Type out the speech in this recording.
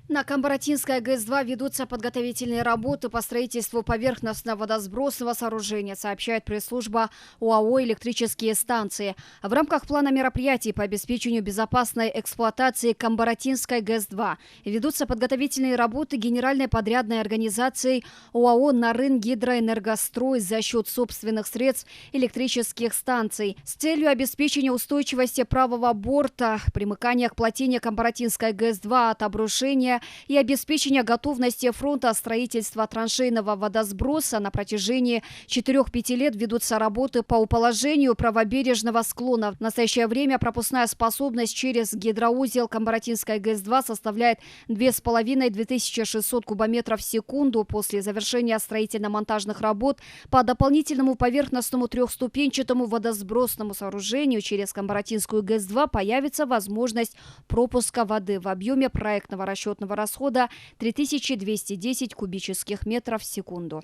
На Камбаратинской ГЭС-2 ведутся подготовительные работы по строительству поверхностного водосбросного сооружения, сообщает пресс-служба ОАО «Электрические станции». В рамках плана мероприятий по обеспечению безопасной эксплуатации Камбаратинской ГЭС-2 ведутся подготовительные работы генеральной подрядной организацией ОАО «Нарын-Гидроэнергострой» за счет собственных средств электрических станций с целью обеспечения устойчивости правого борта, примыкания к плотине Камбаратинской ГЭС-2 от обрушения и обеспечения готовности фронта строительства траншейного водосброса. На протяжении 4-5 лет ведутся работы по уположению правобережного склона. В настоящее время пропускная способность через гидроузел Камбаратинской ГЭС-2 составляет 2500–2600 кубометров в секунду. После завершения строительно-монтажных работ по дополнительному поверхностному трехступенчатому водосбросному сооружению через Камбаратинскую ГЭС-2 появится возможность пропуска воды в объеме проектного расчетного расхода 3210 кубических метров в секунду.